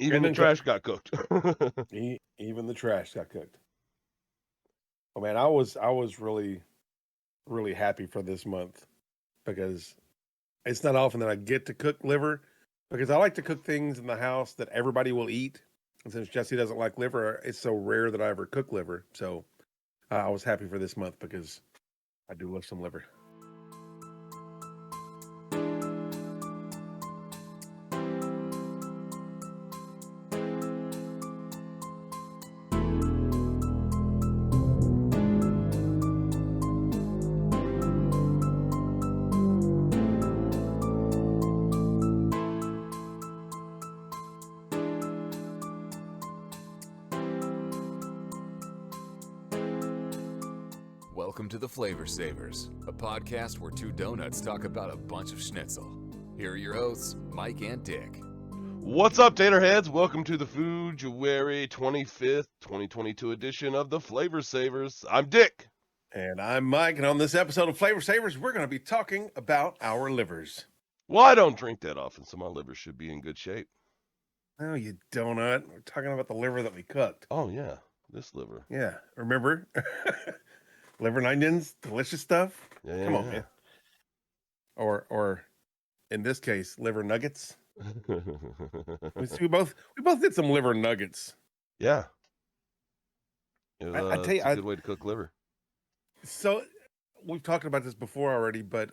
Even the trash got cooked. Even the trash got cooked. Oh man, I was really, really happy for this month because it's not often that I get to cook liver because I like to cook things in the house that everybody will eat. And since Jesse doesn't like liver, it's so rare that I ever cook liver. So I was happy for this month because I do love some liver. Welcome to the Flavor Savors, a podcast where two donuts talk about a bunch of schnitzel. Here are your hosts, Mike and Dick. What's up, Taterheads? Welcome to the February 25th, 2022 edition of the Flavor Savors. I'm Dick. And I'm Mike, and on this episode of Flavor Savors, we're going to be talking about our livers. Well, I don't drink that often, so my liver should be in good shape. No, you donut. We're talking about the liver that we cooked. Oh, yeah, this liver. Yeah, remember? Liver and onions, delicious stuff. Yeah, Come on, man. Or in this case, liver nuggets. we both did some liver nuggets. Yeah. I tell you, it's a good way to cook liver. So we've talked about this before already, but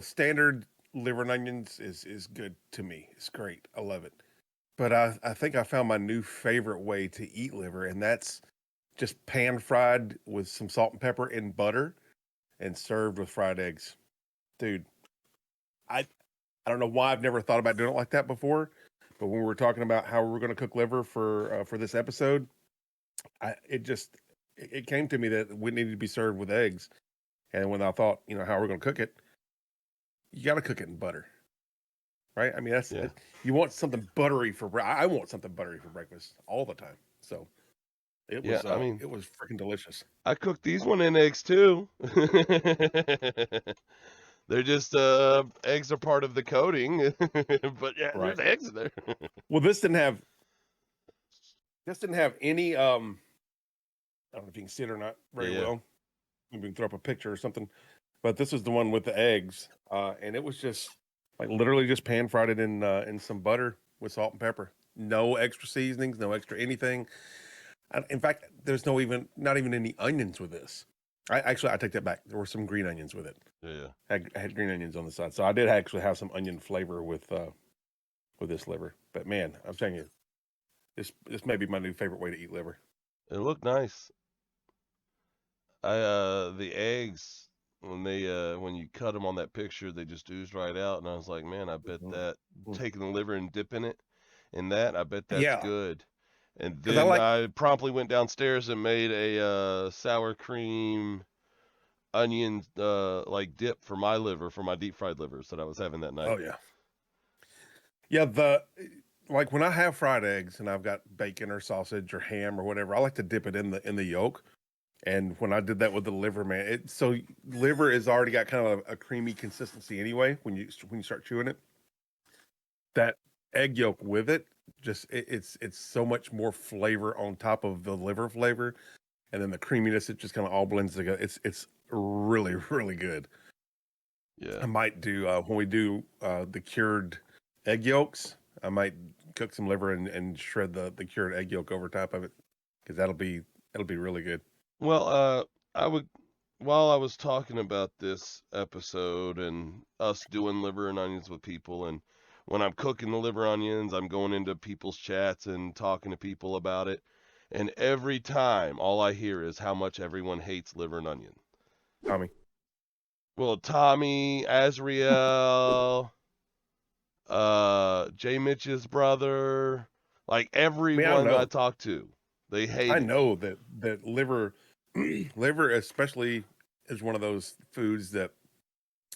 standard liver and onions is good to me. It's great. I love it. But I think I found my new favorite way to eat liver, and that's just pan fried with some salt and pepper in butter and served with fried eggs. Dude, I don't know why I've never thought about doing it like that before, but when we were talking about how we were going to cook liver for this episode, it came to me that it needed to be served with eggs. And when I thought, how we're going to cook it, you got to cook it in butter. Right? I mean, you want something buttery I want something buttery for breakfast all the time. So it was it was freaking delicious. I cooked these one in eggs too. They're just eggs are part of the coating, but yeah, right. There's eggs in there. Well, this didn't have any. I don't know if you can see it or not very well. Maybe we can throw up a picture or something. But this is the one with the eggs, and it was just like literally just pan fried it in some butter with salt and pepper. No extra seasonings, no extra anything. In fact, there's not even any onions with this. I take that back. There were some green onions with it. Yeah. I had green onions on the side, so I did actually have some onion flavor with this liver. But man, I'm telling you, this may be my new favorite way to eat liver. It looked nice. The eggs when you cut them on that picture, they just oozed right out, and I was like, man, I bet that taking the liver and dipping it in that, I bet that's good. And then I promptly went downstairs and made a sour cream onion dip for my liver, for my deep fried livers that I was having that night. Oh yeah. Like when I have fried eggs and I've got bacon or sausage or ham or whatever, I like to dip it in the yolk. And when I did that with the liver, man, liver has already got kind of a creamy consistency anyway. When you start chewing it, that egg yolk with it, it's so much more flavor on top of the liver flavor, and then the creaminess, it just kind of all blends together. It's really, really good. Yeah, I might do when we do the cured egg yolks, I might cook some liver and shred the cured egg yolk over top of it, because that'll be really good. Well, while I was talking about this episode and us doing liver and onions with people, and when I'm cooking the liver onions, I'm going into people's chats and talking to people about it. And every time, all I hear is how much everyone hates liver and onion. Tommy. Well, Tommy, Azriel, Jay Mitch's brother, like everyone I talk to, they hate it. I know that liver especially is one of those foods that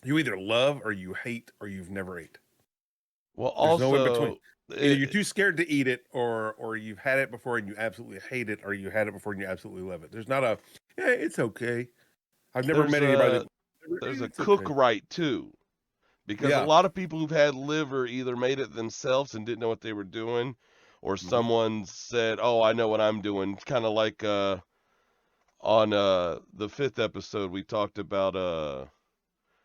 you either love or you hate or you've never ate. Well, there's also, no in between. Either you're too scared to eat it, or you've had it before and you absolutely hate it, or you had it before and you absolutely love it. There's not it's okay. I've never met anybody. There's a cook right too. Because a lot of people who've had liver either made it themselves and didn't know what they were doing, or someone said, "Oh, I know what I'm doing." It's kind of like on the 5th episode we talked about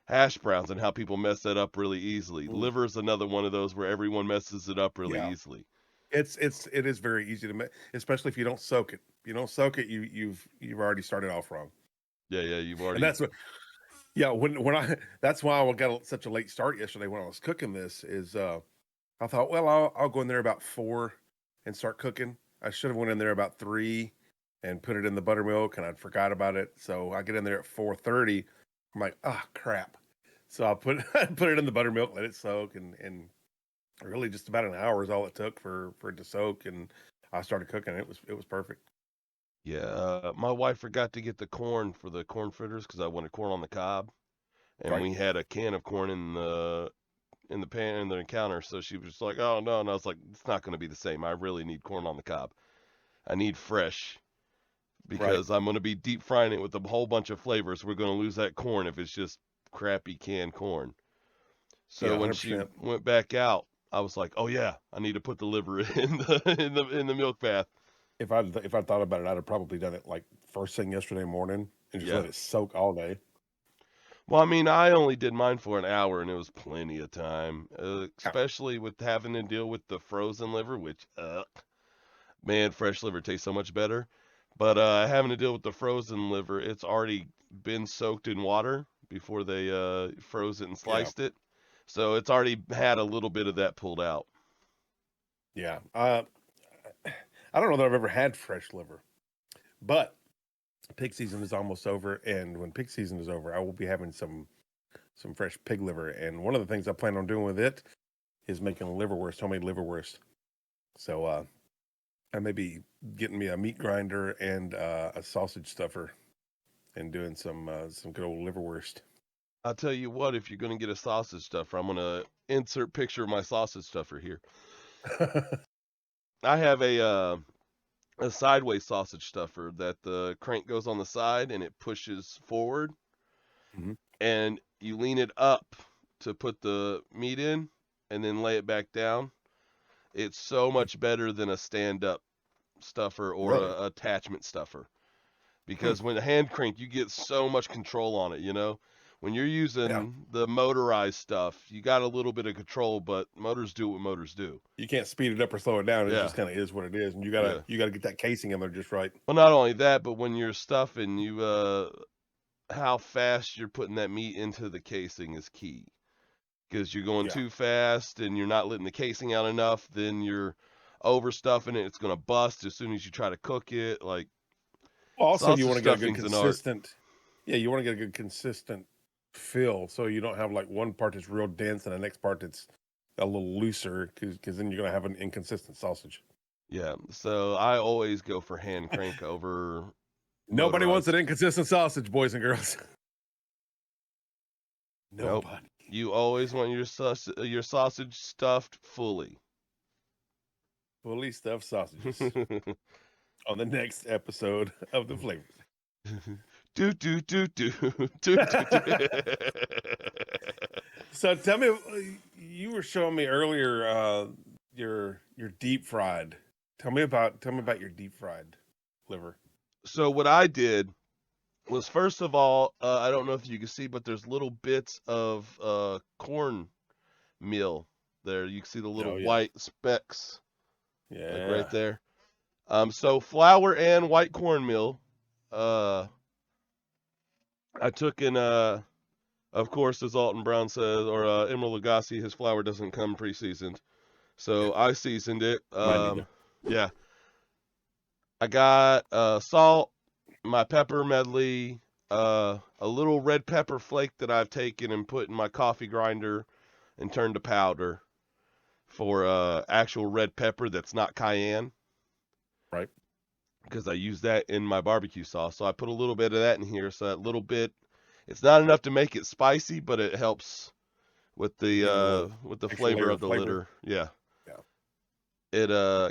hash browns and how people mess that up really easily. Liver is another one of those where everyone messes it up really easily. It is very easy to make, especially if you don't soak it. If you don't soak it, you've already started off wrong. Yeah, you've already. And that's what. Yeah, that's why I got such a late start yesterday when I was cooking this. Is I thought, well, I'll go in there about 4 and start cooking. I should have went in there about 3 and put it in the buttermilk, and I'd forgot about it. So I get in there at 4:30. I'm like, crap. So I put it in the buttermilk, let it soak, and really just about an hour is all it took for it to soak, and I started cooking. It was perfect. Yeah, my wife forgot to get the corn for the corn fritters because I wanted corn on the cob, and we had a can of corn in the pan in the counter, so she was like, "Oh no," and I was like, "It's not going to be the same. I really need corn on the cob. I need fresh because I'm going to be deep frying it with a whole bunch of flavors. We're going to lose that corn if it's just crappy canned corn." So when she went back out, I was like, "Oh yeah, I need to put the liver in the milk bath." If I thought about it, I'd have probably done it like first thing yesterday morning and just let it soak all day. Well, I mean, I only did mine for an hour, and it was plenty of time, especially with having to deal with the frozen liver, which, man, fresh liver tastes so much better. But having to deal with the frozen liver, it's already been soaked in water before they froze it and sliced it. So it's already had a little bit of that pulled out. Yeah. I don't know that I've ever had fresh liver, but pig season is almost over, and when pig season is over, I will be having some fresh pig liver. And one of the things I plan on doing with it is making a liverwurst, homemade liverwurst. So I may be getting me a meat grinder and a sausage stuffer, and doing some good old liverwurst. I'll tell you what, if you're going to get a sausage stuffer, I'm going to insert picture of my sausage stuffer here. I have a sideways sausage stuffer that the crank goes on the side and it pushes forward, and you lean it up to put the meat in and then lay it back down. It's so much better than a stand-up stuffer or a attachment stuffer, because when the hand crank, you get so much control on it. When you're using the motorized stuff, you got a little bit of control, but motors do what motors do. You can't speed it up or slow it down. It just kind of is what it is, and you gotta get that casing in there just right. Well, not only that, but when you're stuffing, how fast you're putting that meat into the casing is key. Because you're going too fast and you're not letting the casing out enough, then you're overstuffing it. It's going to bust as soon as you try to cook it. Like, also, you want to get a good consistent. Yeah, you want to get a good consistent feel, so you don't have like one part that's real dense and the next part that's a little looser, because then you're going to have an inconsistent sausage. Yeah, so I always go for hand crank over. Nobody wants an inconsistent sausage, boys and girls. Nobody. Nope. You always want your sausage stuffed fully. Fully stuffed sausages. On the next episode of The Flavors. do. So tell me, you were showing me earlier your deep fried. Tell me about your deep fried liver. So what I did was, first of all, I don't know if you can see, but there's little bits of corn meal there. You can see the little white specks, like right there. So flour and white cornmeal. I took in, of course, as Alton Brown says, or Emerald Lagasse, his flour doesn't come pre-seasoned, so I seasoned it. Yeah. I got salt, my pepper medley, a little red pepper flake that I've taken and put in my coffee grinder and turned to powder for actual red pepper that's not cayenne. Right. Because I use that in my barbecue sauce. So I put a little bit of that in here. So that little bit, it's not enough to make it spicy, but it helps with the flavor of the liver. Yeah. It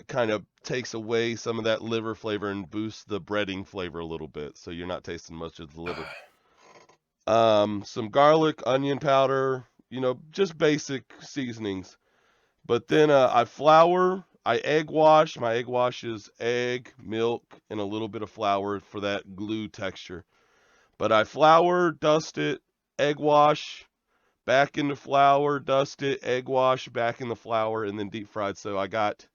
kind of takes away some of that liver flavor and boosts the breading flavor a little bit, so you're not tasting much of the liver. Some garlic, onion powder, just basic seasonings. But then I flour, I egg wash. My egg wash is egg, milk, and a little bit of flour for that glue texture. But I flour, dust it, egg wash, back into flour, dust it, egg wash, back in the flour, and then deep fried. So I got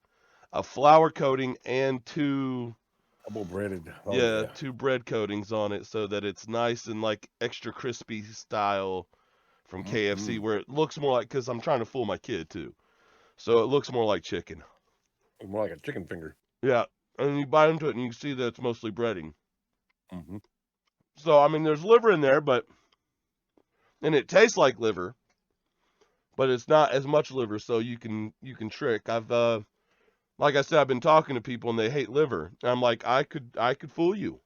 a flour coating and Double breaded. Oh, yeah, yeah. 2 bread coatings on it so that it's nice and like extra crispy style from KFC, where it looks more like, because I'm trying to fool my kid too. So it looks more like chicken. More like a chicken finger. Yeah. And you bite into it and you see that it's mostly breading. Mm-hmm. So, I mean, there's liver in there, and it tastes like liver, but it's not as much liver, so you can trick. Like I said, I've been talking to people and they hate liver. And I'm like, I could fool you.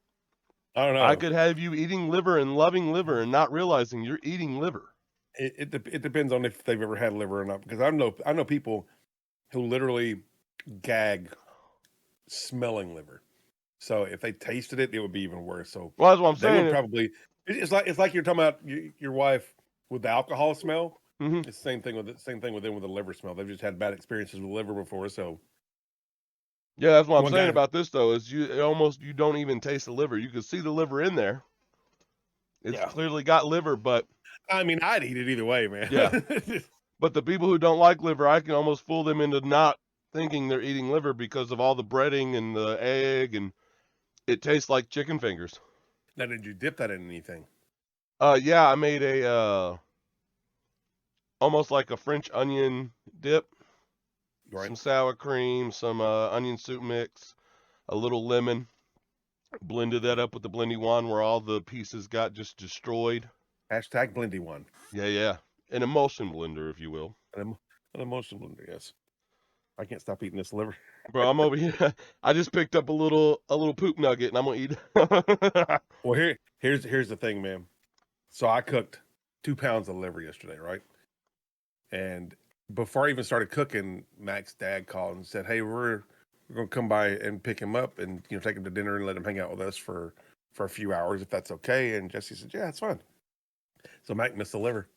I don't know. I could have you eating liver and loving liver and not realizing you're eating liver. It depends on if they've ever had liver or not, because I know people who literally gag smelling liver. So if they tasted it, it would be even worse. So Well, that's what I'm they saying. would probably. It's like you're talking about your wife with the alcohol smell. Mm-hmm. It's the same thing with them with the liver smell. They've just had bad experiences with liver before. So Yeah, that's what I'm one saying guy, about this though, is you don't even taste the liver. You can see the liver in there. It's yeah. clearly got liver, but I mean, I'd eat it either way, man. yeah. But the people who don't like liver, I can almost fool them into not thinking they're eating liver because of all the breading and the egg, and it tastes like chicken fingers. Now, did you dip that in anything? Yeah, I made a almost like a French onion dip, Right. some sour cream, some onion soup mix, a little lemon. Blended that up with the blendy wand where all the pieces got just destroyed. Hashtag blendy one. Yeah. An emulsion blender, if you will. An emotional blender. Yes. I can't stop eating this liver. Bro, I'm over here. I just picked up a little poop nugget and I'm gonna eat it. Well, here's the thing, man. So I cooked 2 pounds of liver yesterday, right? And before I even started cooking, Mac's dad called and said, "Hey, we're gonna come by and pick him up and take him to dinner and let him hang out with us for a few hours if that's okay." And Jesse said, "Yeah, it's fine." So Mac missed the liver.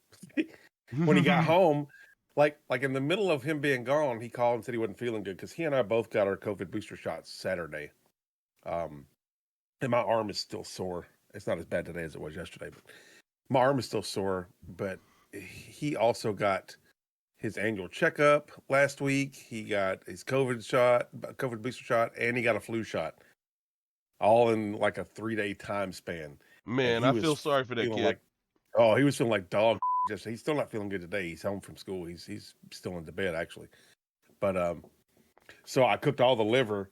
When he got home, like in the middle of him being gone, he called and said he wasn't feeling good because he and I both got our COVID booster shots Saturday. And my arm is still sore. It's not as bad today as it was yesterday, but my arm is still sore. But he also got his annual checkup last week. He got his COVID booster shot, and he got a flu shot, all in like a 3-day time span. Man, I feel sorry for that kid. He was feeling like dog. He's still not feeling good today. He's home from school. He's still into bed actually. But so I cooked all the liver,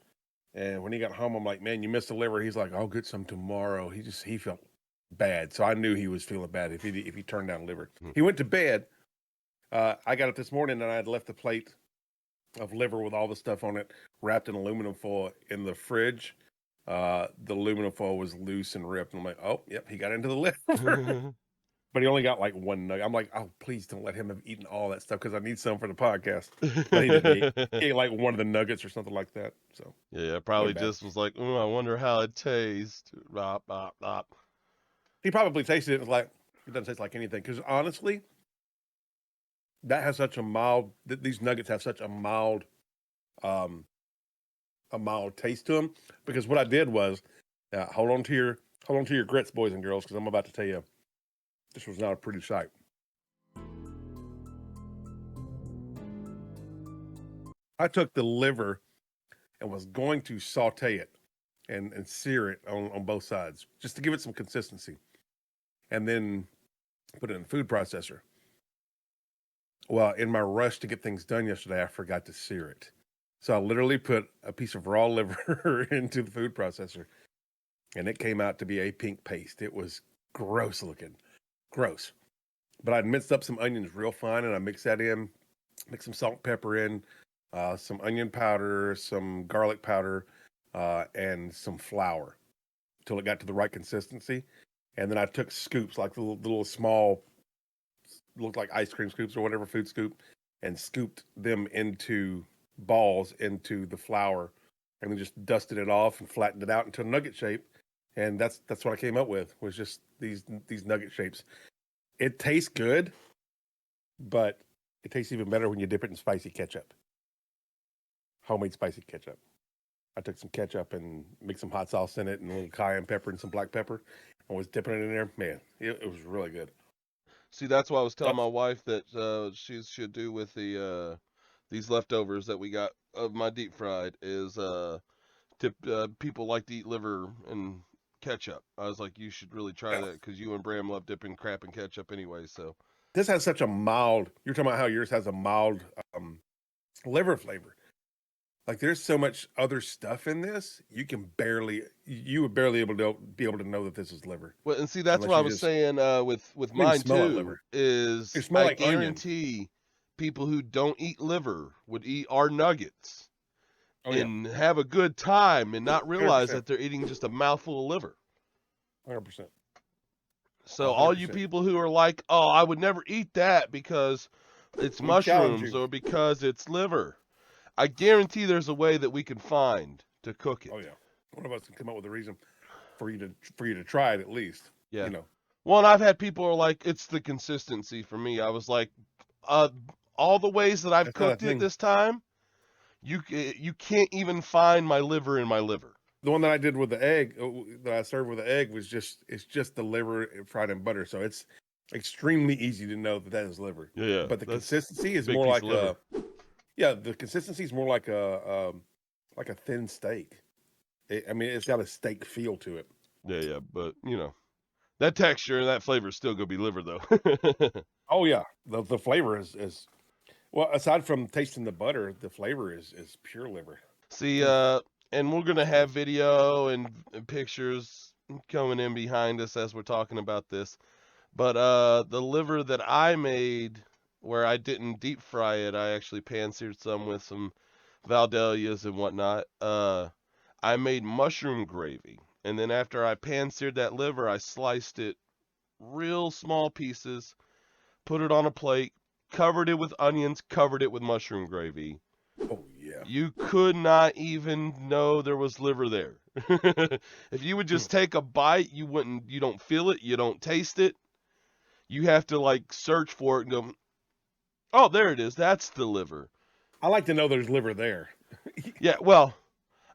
and when he got home, I'm like, "Man, you missed the liver." He's like, "I'll get some tomorrow." He felt bad, so I knew he was feeling bad if he turned down liver. He went to bed. I got up this morning and I had left the plate of liver with all the stuff on it wrapped in aluminum foil in the fridge. The aluminum foil was loose and ripped, and I'm like, "Oh, yep, he got into the liver." But he only got like one nugget. I'm like, "Oh, please don't let him have eaten all that stuff because I need some for the podcast." But he didn't. He ate like one of the nuggets or something like that. So Yeah, probably just was like, I wonder how it tastes. Bop, bop, bop. He probably tasted it like it doesn't taste like anything. Because honestly, that has such a mild. These nuggets have such a mild taste to them. Because what I did was, hold on to your grits, boys and girls, because I'm about to tell you, this was not a pretty sight. I took the liver and was going to saute it and sear it on both sides just to give it some consistency, and then put it in the food processor. Well, in my rush to get things done yesterday, I forgot to sear it. So I literally put a piece of raw liver into the food processor, and it came out to be a pink paste. It was gross looking. Gross. But I'd minced up some onions real fine, and I mixed that in, mixed some salt and pepper in, some onion powder, some garlic powder, and some flour until it got to the right consistency. And then I took scoops, like the little small, looked like ice cream scoops or whatever, food scoop, and scooped them into balls into the flour, and then just dusted it off and flattened it out into a nugget shape. And that's what I came up with, was just these nugget shapes. It tastes good, but it tastes even better when you dip it in spicy ketchup. Homemade spicy ketchup. I took some ketchup and mixed some hot sauce in it and a little cayenne pepper and some black pepper. I was dipping it in there. Man, it was really good. See, that's why I was telling my wife that she should do with the these leftovers that we got of my deep fried is people like to eat liver and ketchup. I was like, you should really try that because you and Bram love dipping crap in ketchup anyway. So this has such a mild. You're talking about how yours has a mild liver flavor. Like there's so much other stuff in this, you would barely be able to know that this is liver. Well, and see, that's Unless what I you was just saying with you can mine smell that too. liver. Is It smells I like onion. guarantee people who don't eat liver would eat our nuggets and have a good time and not realize 100%. that they're eating just a mouthful of liver. 100%. So all you 100%. people who are like, oh, I would never eat that because it's We challenge mushrooms you. or because it's liver, I guarantee there's a way that we can find to cook it. Oh yeah, one of us can come up with a reason for you to try it at least. Yeah. You know. Well, and I've had people who are like, it's the consistency for me. I was like, all the ways that I've That's not a cooked it thing. this time, you can't even find my liver in my liver. The one that I did with the egg that I served with the egg was it's just the liver fried in butter, so it's extremely easy to know that is liver. Yeah. But the consistency is big more piece like of liver. the consistency is more like a thin steak. I mean, it's got a steak feel to it. Yeah, but that texture and that flavor is still gonna be liver though. Oh yeah, the flavor is well, aside from tasting the butter, the flavor is pure liver. See, and we're gonna have video and pictures coming in behind us as we're talking about this. But the liver that I made, where I didn't deep fry it, I actually pan-seared some with some Valdelias and whatnot. I made mushroom gravy, and then after I pan-seared that liver, I sliced it real small pieces, put it on a plate, covered it with onions, covered it with mushroom gravy. Oh yeah. You could not even know there was liver there. If you would just take a bite, you don't feel it, you don't taste it. You have to like search for it and go, oh, there it is. That's the liver. I like to know there's liver there. Yeah, well,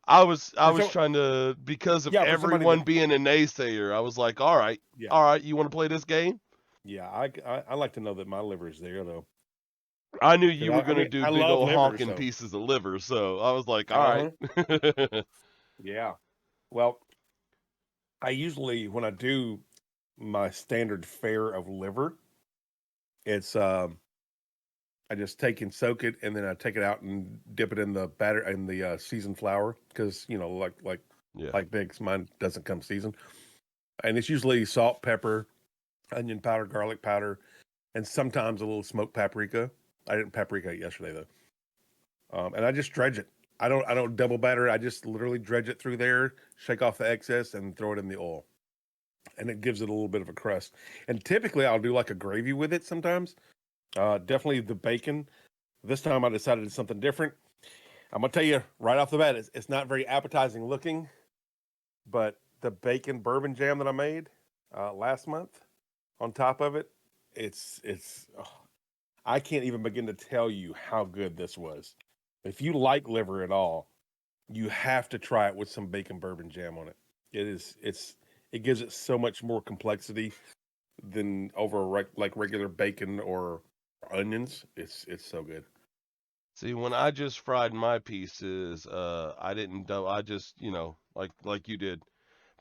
I was trying to, because of everyone that, being a naysayer, I was like, all right, you want to play this game? Yeah, I like to know that my liver is there though. I knew you were gonna do I big love old liver, honking pieces of liver, so I was like, all right. Yeah. Well, I usually when I do my standard fare of liver, it's I just take and soak it, and then I take it out and dip it in the batter in the seasoned flour because like Dick's, mine doesn't come seasoned, and it's usually salt, pepper, onion powder, garlic powder, and sometimes a little smoked paprika. I didn't paprika it yesterday though, and I just dredge it. I don't double batter it. I just literally dredge it through there, shake off the excess, and throw it in the oil, and it gives it a little bit of a crust. And typically, I'll do like a gravy with it sometimes. Definitely the bacon. This time, I decided something different. I'm gonna tell you right off the bat, it's not very appetizing looking, but the bacon bourbon jam that I made last month, on top of it, it's. I can't even begin to tell you how good this was. If you like liver at all, you have to try it with some bacon bourbon jam on it. It gives it so much more complexity than over like regular bacon or onions. It's so good. See, when I just fried my pieces, I didn't I just, like you did.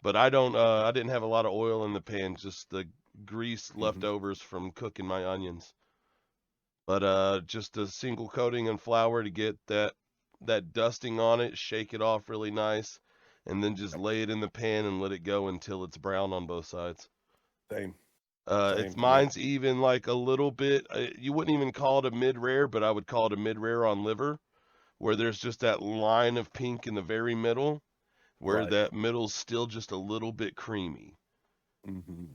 But I didn't have a lot of oil in the pan, just the grease leftovers from cooking my onions. But just a single coating in flour to get that dusting on it, shake it off really nice, and then just lay it in the pan and let it go until it's brown on both sides. Same. Mine's even like a little bit. You wouldn't even call it a mid-rare, but I would call it a mid-rare on liver, where there's just that line of pink in the very middle, where that middle's still just a little bit creamy. And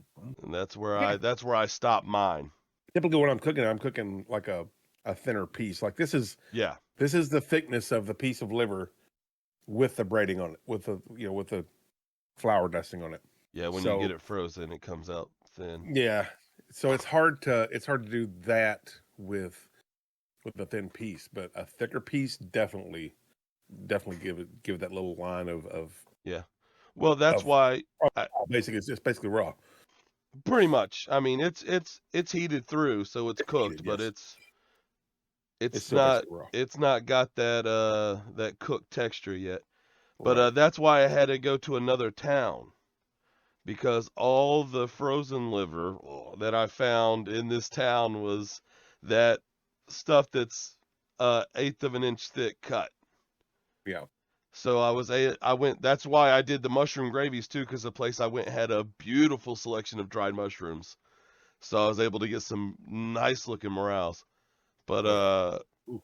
that's where I stop mine. Typically, when I'm cooking like a thinner piece. Like this is the thickness of the piece of liver with the braiding on it, with the flour dusting on it. Yeah, when you get it frozen, it comes out thin. Yeah, so it's hard to do that with a thin piece, but a thicker piece definitely give it that little line of Yeah. Well, that's of why I, basically it's basically raw. pretty much. I mean, it's heated through, so it's Heated, cooked, but yes. it's It's it's still not basically raw. it's not got that cooked texture yet. But Right. that's why I had to go to another town because all the frozen liver that I found in this town was that stuff that's eighth of an inch thick cut. Yeah. So I went. That's why I did the mushroom gravies too, because the place I went had a beautiful selection of dried mushrooms. So I was able to get some nice looking morels. But Ooh.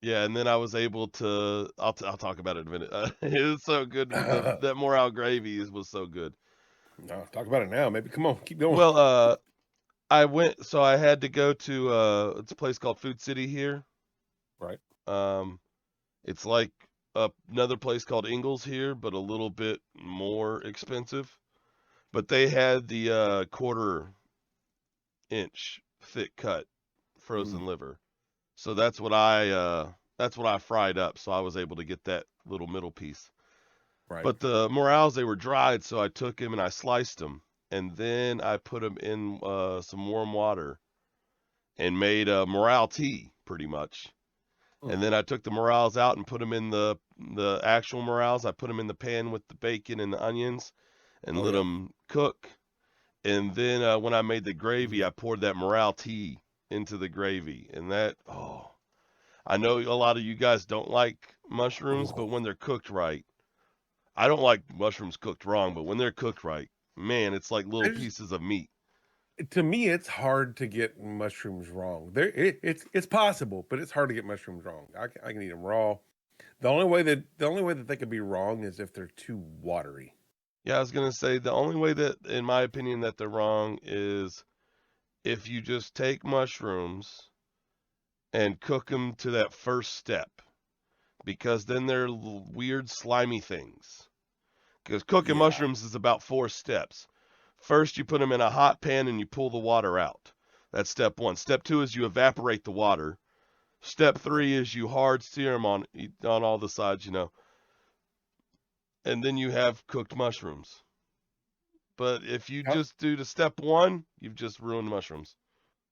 yeah, and then I was able to. I'll talk about it in a minute. It was so good. That morel gravy was so good. No, talk about it now. Maybe come on, keep going. Well, I went. So I had to go to it's a place called Food City here. Right. Um, it's like another place called Ingles here, but a little bit more expensive. But they had the quarter-inch thick cut frozen liver. So that's what I fried up. So I was able to get that little middle piece. Right. But the morels, they were dried, so I took them and I sliced them, and then I put them in some warm water and made a morel tea, pretty much. And then I took the morels out and put them in the actual morels. I put them in the pan with the bacon and the onions and let them cook. And then when I made the gravy, I poured that morel tea into the gravy, and I know a lot of you guys don't like mushrooms, but when they're cooked right, I don't like mushrooms cooked wrong, but when they're cooked right, man, it's like little pieces of meat. To me, it's hard to get mushrooms wrong. It's possible, but it's hard to get mushrooms wrong. I can eat them raw. The only way that they could be wrong is if they're too watery. Yeah, I was gonna say the only way that, in my opinion, that they're wrong is if you just take mushrooms and cook them to that first step, because then they're weird slimy things. Because cooking Yeah. mushrooms is about 4 steps. First, you put them in a hot pan and you pull the water out. That's step 1. Step 2 is you evaporate the water. Step 3 is you hard sear them on all the sides, and then you have cooked mushrooms. But if you How- just do the step 1, you've just ruined mushrooms.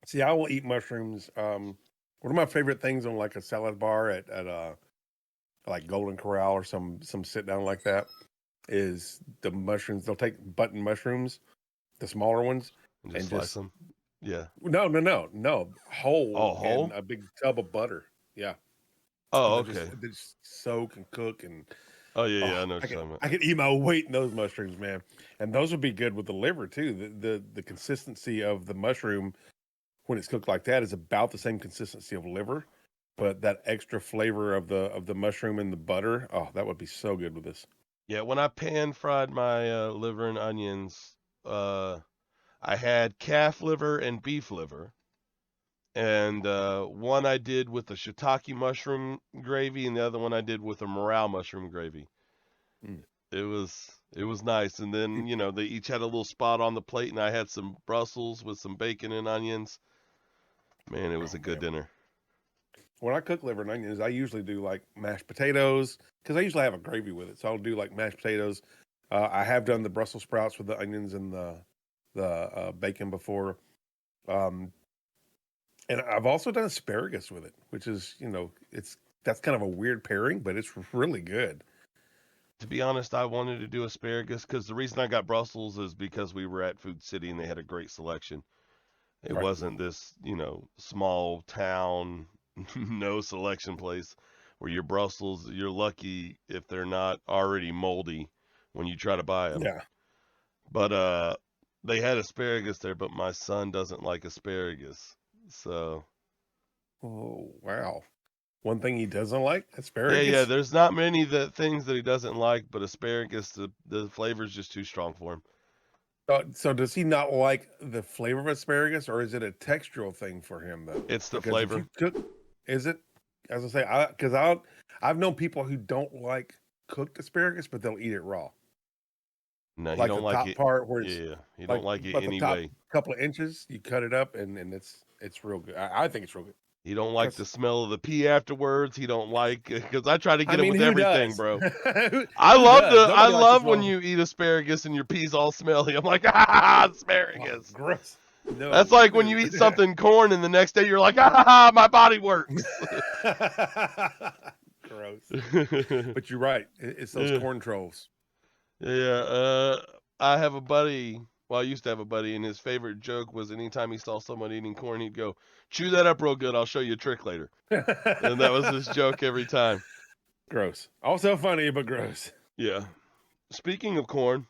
See, I will eat mushrooms. One of my favorite things on like a salad bar at like Golden Corral or some sit down like that is the mushrooms. They'll take button mushrooms, the smaller ones, And just slice them. Yeah. no, whole Oh, whole? in a big tub of butter. Yeah. Oh, And okay. they just soak and cook and Oh, yeah, I know what you're talking about. I could eat my weight in those mushrooms, man. And those would be good with the liver too. The consistency of the mushroom when it's cooked like that is about the same consistency of liver, but that extra flavor of the mushroom and the butter, oh, that would be so good with this. Yeah, when I pan fried my liver and onions, I had calf liver and beef liver. And one I did with a shiitake mushroom gravy, and the other one I did with a morale mushroom gravy. Mm. It was nice. And then they each had a little spot on the plate, and I had some Brussels with some bacon and onions. Man, it was a good dinner. When I cook liver and onions, I usually do like mashed potatoes because I usually have a gravy with it. So I'll do like mashed potatoes. I have done the Brussels sprouts with the onions and the bacon before. Um, and I've also done asparagus with it, which is, that's kind of a weird pairing, but it's really good. To be honest, I wanted to do asparagus because the reason I got Brussels is because we were at Food City and they had a great selection. It Right. wasn't this, small town, no selection place where your Brussels, you're lucky if they're not already moldy when you try to buy them. Yeah. But they had asparagus there, but my son doesn't like asparagus. So, Oh, wow. One thing he doesn't like, asparagus. yeah, there's not many things that he doesn't like, but asparagus, the flavor's just too strong for him. So does he not like the flavor of asparagus, or is it a textural thing for him though? It's the Because if flavor. you cook, is it? As I say, I've known people who don't like cooked asparagus, but they'll eat it raw. No, he Like don't the like top it. part where it's Yeah, he don't like like it about the top anyway. couple of inches, you cut it up and It's real good. I think it's real good. He don't like the smell of the pee afterwards. He don't like, because I try to get him with who everything, does? bro. Who I Nobody likes the love when smell. you eat asparagus and your pee's all smelly. I'm like, ah, asparagus. Oh, gross. No, That's like when you eat something corn and the next day you're like, ah, my body works. Gross. But you're right. It's those corn trolls. Yeah. I have a buddy. Well, I used to have a buddy, and his favorite joke was anytime he saw someone eating corn, he'd go, chew that up real good. I'll show you a trick later. And that was his joke every time. Gross. Also funny, but gross. Yeah. Speaking of corn,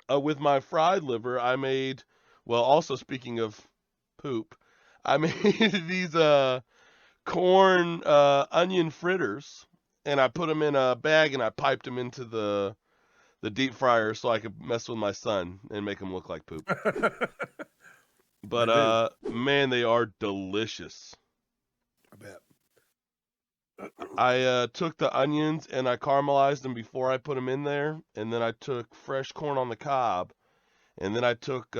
with my fried liver, I made, well, also speaking of poop, I made these corn onion fritters, and I put them in a bag, and I piped them into the deep fryer so I could mess with my son and make him look like poop. But man, they are delicious. I bet. I took the onions and I caramelized them before I put them in there, and then I took fresh corn on the cob, and then I took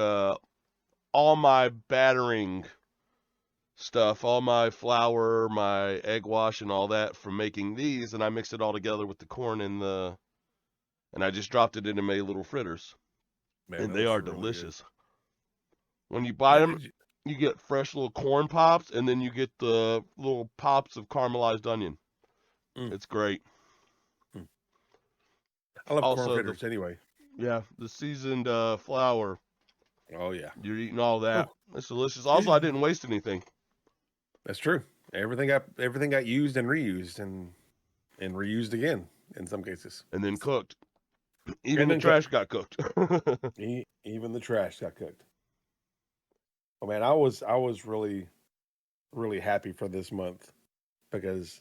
all my battering stuff, all my flour, my egg wash, and all that from making these, and I mixed it all together with the corn and I just dropped it into my little fritters. Man, and they are really delicious. Good. When you buy them, you get fresh little corn pops, and then you get the little pops of caramelized onion. It's great. I love corn fritters anyway. Yeah, the seasoned flour. Oh, yeah. You're eating all that. It's delicious. Also, I didn't waste anything. That's true. Everything got used and reused and reused again in some cases. And then cooked. Even the trash got cooked. Even the trash got cooked. Oh man, I was really, really happy for this month because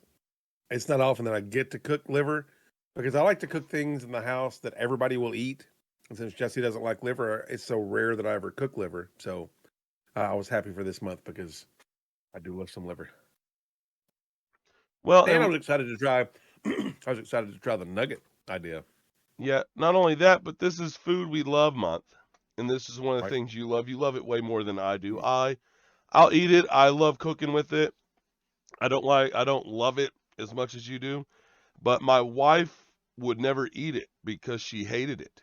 it's not often that I get to cook liver, because I like to cook things in the house that everybody will eat. And since Jesse doesn't like liver, it's so rare that I ever cook liver. So I was happy for this month because I do love some liver. Well, and I was excited to try. I was excited to try the nugget idea. Yeah, not only that, but this is Food We Love Month, and this is one of the things you love. You love it way more than I do. I'll eat it. I love cooking with it. I don't love it as much as you do, but my wife would never eat it because she hated it.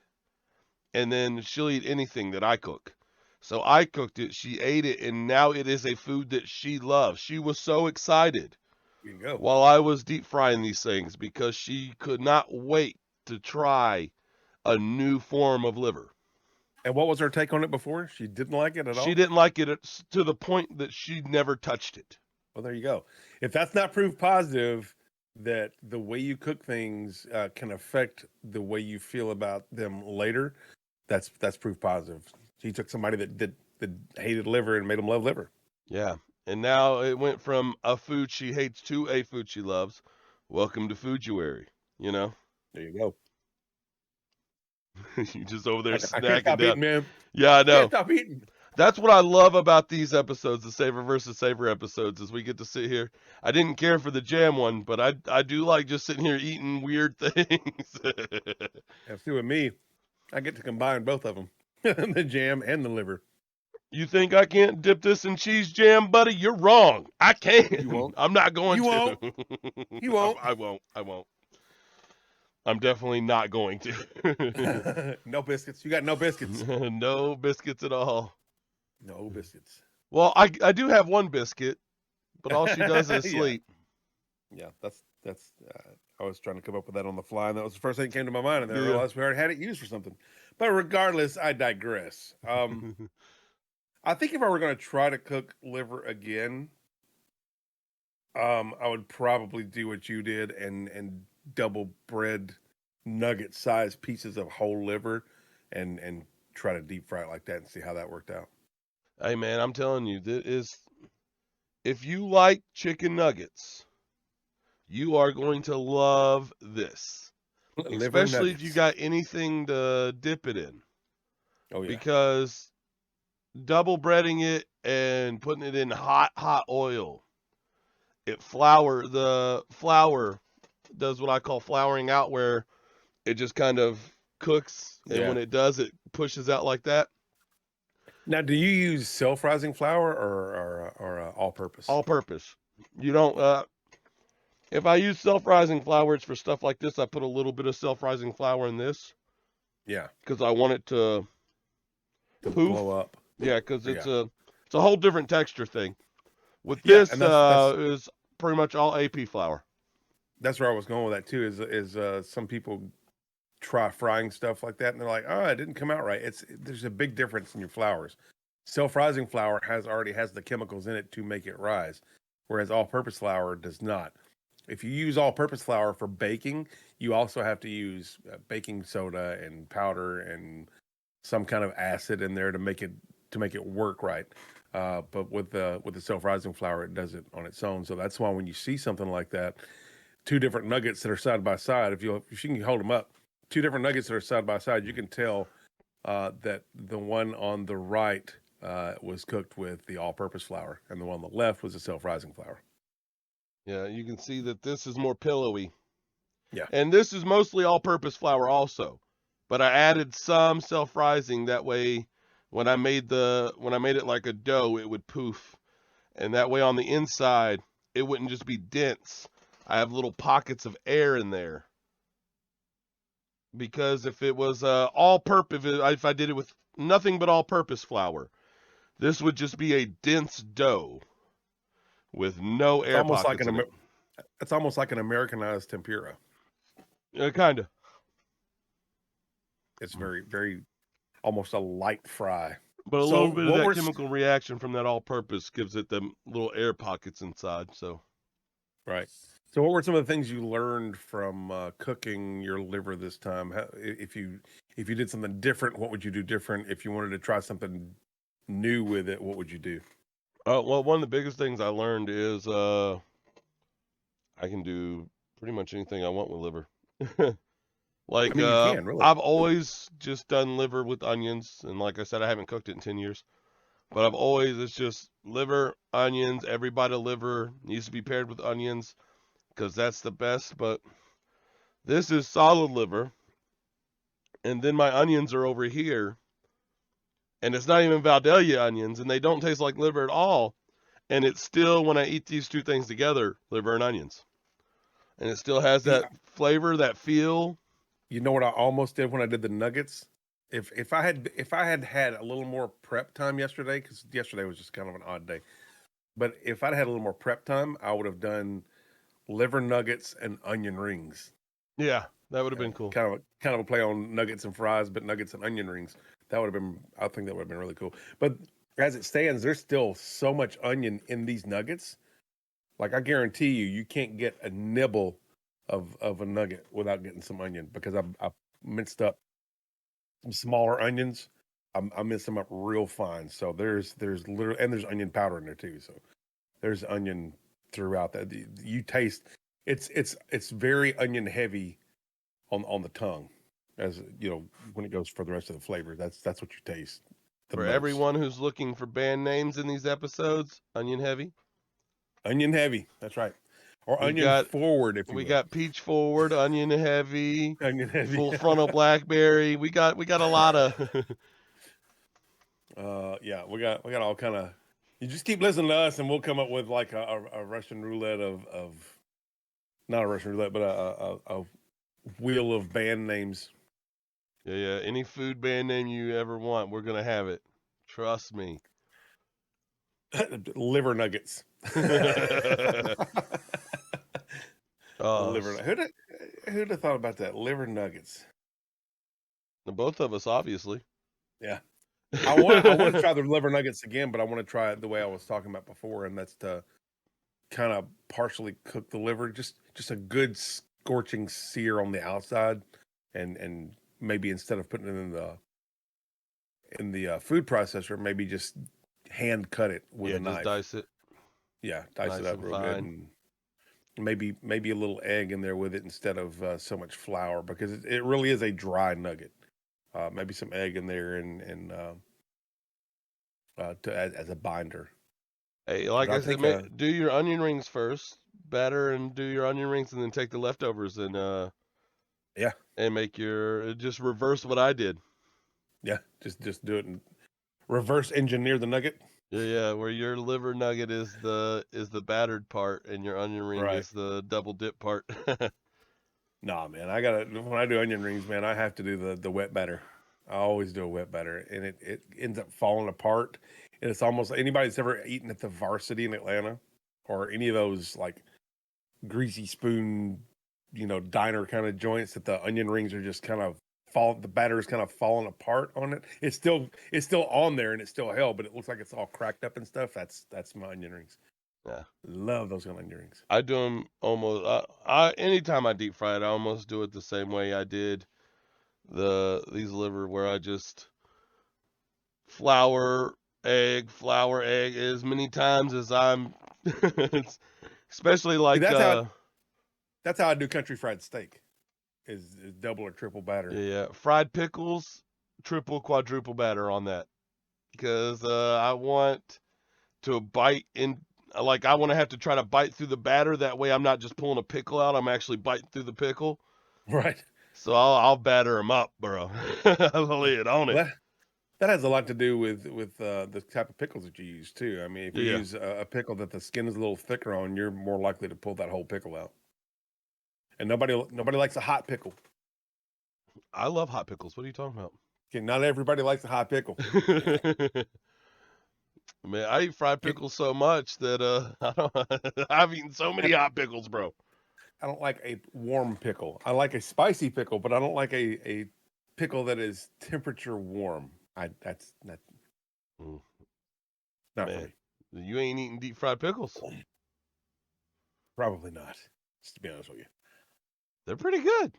And then she'll eat anything that I cook. So I cooked it, she ate it, and now it is a food that she loves. She was so excited while I was deep frying these things because she could not wait to try a new form of liver. And what was her take on it before? She didn't like it at all? She didn't like it to the point that she never touched it. Well, there you go. If that's not proof positive that the way you cook things can affect the way you feel about them later, that's proof positive. She took somebody that hated liver and made them love liver. Yeah. And now it went from a food she hates to a food she loves. Welcome to Fooduary, you know? There you go. You just over there snacking I can't stop down. Eating, man. Yeah, I know. I can't stop eating. That's what I love about these episodes, the Savor versus Savor episodes, is we get to sit here. I didn't care for the jam one, but I do like just sitting here eating weird things. Yeah, see, with me, I get to combine both of them, the jam and the liver. You think I can't dip this in cheese jam, buddy? You're wrong. I can. You won't. I'm not going You to. Won't. You won't. I won't. I'm definitely not going to. No biscuits. You got no biscuits. No biscuits at all. No biscuits. Well, I do have one biscuit, but all she does is sleep. Yeah, that's. I was trying to come up with that on the fly, and that was the first thing that came to my mind, and then I realized we already had it used for something. But regardless, I digress. I think if I were going to try to cook liver again, I would probably do what you did and double bread nugget sized pieces of whole liver and try to deep fry it like that and see how that worked out. Hey man, I'm telling you, if you like chicken nuggets, you are going to love this. Liver Especially nuggets. if you got anything to dip it in. Oh yeah. Because double breading it and putting it in hot oil, the flour does what I call flouring out, where it just kind of cooks, and when it does, it pushes out like that. Now, do you use self-rising flour or all-purpose? All-purpose. You don't. If I use self-rising flour, it's for stuff like this. I put a little bit of self-rising flour in this. Yeah. Because I want it to poof. Blow up. Yeah, because it's a whole different texture thing. With Yeah, this, and that's is pretty much all AP flour. That's where I was going with that too. Is some people try frying stuff like that and they're like, oh, it didn't come out right. There's a big difference in your flours. Self-rising flour already has the chemicals in it to make it rise, whereas all-purpose flour does not. If you use all-purpose flour for baking, you also have to use baking soda and powder and some kind of acid in there to make it work right. But with the self-rising flour, it does it on its own. So that's why when you see something like that, two different nuggets that are side by side, if you can hold them up, two different nuggets that are side by side, you can tell that the one on the right was cooked with the all-purpose flour, and the one on the left was the self-rising flour. Yeah, you can see that this is more pillowy. Yeah. And this is mostly all-purpose flour also. But I added some self-rising, that way when I made it like a dough, it would poof. And that way on the inside, it wouldn't just be dense. I have little pockets of air in there. Because if it was all-purpose, if I did it with nothing but all-purpose flour, this would just be a dense dough with no air pockets in it. It's almost like an Americanized tempura. Kind of. It's very, very, almost a light fry. But a little bit of that chemical reaction from that all-purpose gives it them little air pockets inside. So, right. So, what were some of the things you learned from cooking your liver this time? If you did something different, what would you do different? If you wanted to try something new with it, what would you do? Well, one of the biggest things I learned is I can do pretty much anything I want with liver. Like, I mean, you can, really. I've always just done liver with onions, and like I said, I haven't cooked it in 10 years. But it's just liver, onions, every bite of liver needs to be paired with onions, because that's the best. But this is solid liver, and then my onions are over here, and it's not even Valdelia onions, and they don't taste like liver at all. And it's still, when I eat these two things together, liver and onions. And it still has that flavor, that feel. You know what I almost did when I did the nuggets? If I had had a little more prep time yesterday, because yesterday was just kind of an odd day, but if I'd had a little more prep time, I would have done liver nuggets and onion rings. Yeah, that would have been cool. Kind of a play on nuggets and fries, but nuggets and onion rings. I think that would have been really cool. But as it stands, there's still so much onion in these nuggets. Like, I guarantee you can't get a nibble of a nugget without getting some onion, because I minced up some smaller onions. I minced them up real fine. So there's literally, and there's onion powder in there too. So there's onion throughout that. You taste it's very onion heavy on the tongue, as you know, when it goes for the rest of the flavor. That's what you taste. For everyone who's looking for band names in these episodes, onion heavy. Onion heavy. That's right. Or onion forward, if you will. Got peach forward, onion heavy, full yeah. frontal blackberry. We got a lot of. Yeah, we got all kind of. You just keep listening to us, and we'll come up with like a Russian roulette of not a Russian roulette, but a wheel of band names. Yeah. Any food band name you ever want, we're gonna have it. Trust me. Liver nuggets. Liver. Who'd have thought about that? Liver nuggets. Both of us, obviously. Yeah. I want to try the liver nuggets again, but I want to try it the way I was talking about before, and that's to kind of partially cook the liver, just a good scorching sear on the outside, and maybe instead of putting it in the food processor, maybe just hand cut it with a knife. Just dice it. Yeah, dice it up real good, and maybe a little egg in there with it instead of so much flour, because it really is a dry nugget. Maybe some egg in there and as a binder. Hey, like I said, do your onion rings first, batter and do your onion rings, and then take the leftovers and and make just reverse what I did. Yeah, just do it and reverse engineer the nugget. Yeah, where your liver nugget is the battered part, and your onion ring Right. is the double dip part. Nah, man, when I do onion rings, man, I have to do the wet batter. I always do a wet batter, and it ends up falling apart. And it's almost anybody that's ever eaten at the Varsity in Atlanta, or any of those like greasy spoon, diner kind of joints that the onion rings are just kind of the batter is kind of falling apart on it. It's still on there and it's still held, but it looks like it's all cracked up and stuff. That's my onion rings. Yeah, Love those kind of onion rings. I do them almost. I anytime I deep fry it, I almost do it the same way I did these liver, where I just flour egg as many times as I'm. Especially like See, that's how I do country fried steak. Is double or triple batter. Yeah, fried pickles, triple, quadruple batter on that, because I want to bite in. Like, I want to have to try to bite through the batter. That way, I'm not just pulling a pickle out. I'm actually biting through the pickle. Right. So I'll batter them up, bro. I'll lay it on it. Well, that has a lot to do with the type of pickles that you use too. I mean, if you Yeah. use a pickle that the skin is a little thicker on, you're more likely to pull that whole pickle out. And nobody likes a hot pickle. I love hot pickles. What are you talking about? Okay, not everybody likes a hot pickle. Man, I eat fried pickles so much that I've eaten so many hot pickles, bro. I don't like a warm pickle. I like a spicy pickle, but I don't like a pickle that is temperature warm. That's not not for me. You ain't eating deep fried pickles. Probably not, just to be honest with you. They're pretty good.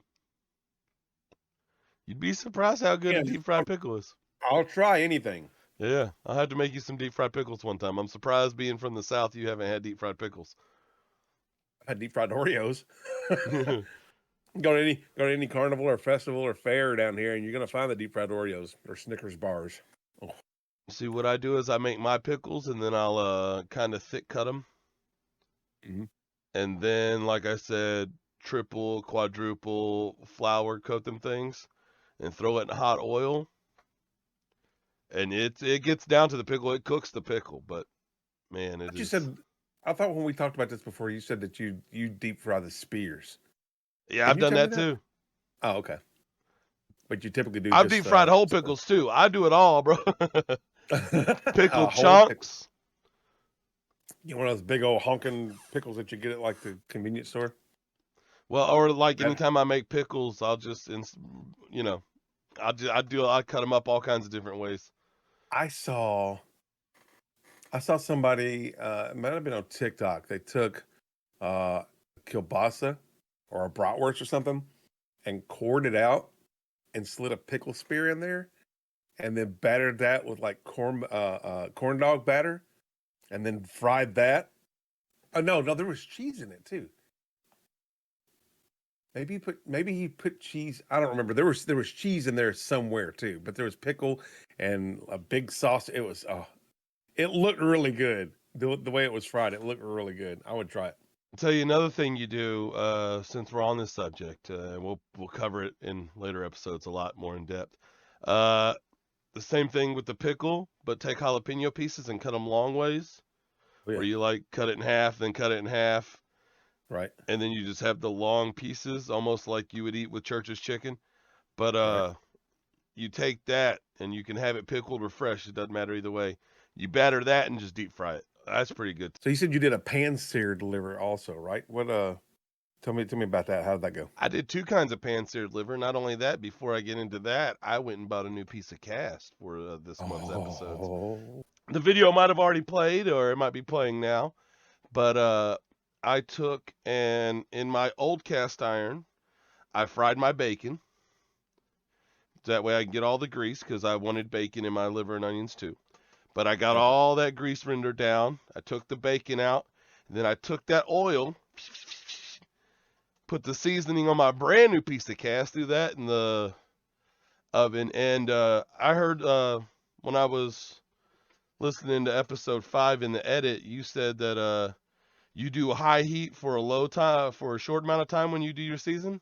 You'd be surprised how good a deep fried pickle is. I'll try anything. Yeah, I'll have to make you some deep fried pickles one time. I'm surprised, being from the South, you haven't had deep fried pickles. I had deep fried Oreos. Go to any carnival or festival or fair down here, and you're gonna find the deep fried Oreos or Snickers bars. Oh. See, what I do is I make my pickles, and then I'll kind of thick cut them. Mm-hmm. And then, like I said, triple, quadruple flour coat them things, and throw it in hot oil. And it gets down to the pickle. It cooks the pickle, but man, You said, I thought when we talked about this before, you said that you deep fry the spears. Yeah, I've done that too. Oh, okay. But you typically do. I've deep fried whole pickles too. I do it all, bro. Pickle chunks. Get one of those big old honking pickles that you get at like the convenience store. Well, or like anytime I make pickles, I'll just, I cut them up all kinds of different ways. I saw somebody, it might have been on TikTok. They took kielbasa or a bratwurst or something and cored it out and slid a pickle spear in there and then battered that with like corn dog batter and then fried that. Oh no, there was cheese in it too. Maybe he put cheese. I don't remember. There was cheese in there somewhere too, but there was pickle and a big sauce. It was it looked really good. The way it was fried, it looked really good. I would try it. I'll tell you another thing you do, since we're on this subject, we'll cover it in later episodes a lot more in depth. The same thing with the pickle, but take jalapeno pieces and cut them long ways. Oh, yeah. Where you like cut it in half, then cut it in half. Right. And then you just have the long pieces, almost like you would eat with Church's chicken. But right. You take that and you can have it pickled or fresh. It doesn't matter either way. You batter that and just deep fry it. That's pretty good. So you said you did a pan-seared liver also, right? What tell me about that. How did that go? I did 2 kinds of pan-seared liver. Not only that, before I get into that, I went and bought a new piece of cast for this month's episodes. The video might have already played, or it might be playing now. But I took in my old cast iron, I fried my bacon. That way I can get all the grease, because I wanted bacon in my liver and onions too. But I got all that grease rendered down. I took the bacon out. And then I took that oil, put the seasoning on my brand new piece of cast, threw that in the oven. And I heard when I was listening to episode 5 in the edit, you said that you do a high heat for a short amount of time when you do your season?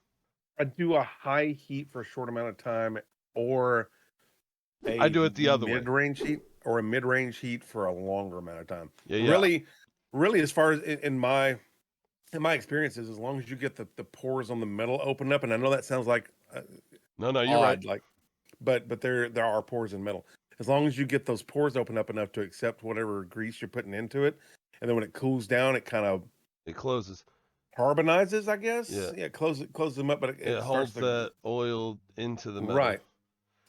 I do a high heat for a short amount of time, or I do it the other way. Mid-range heat, or a mid-range heat for a longer amount of time. Yeah. Really, as far as in my experiences, as long as you get the pores on the metal open up, and I know that sounds like No, you're right. odd, like, but there are pores in metal. As long as you get those pores open up enough to accept whatever grease you're putting into it, and then when it cools down, it kind of closes. carbonizes, I guess. Yeah. Closes them up, but It it starts holds to that oil into the metal. right.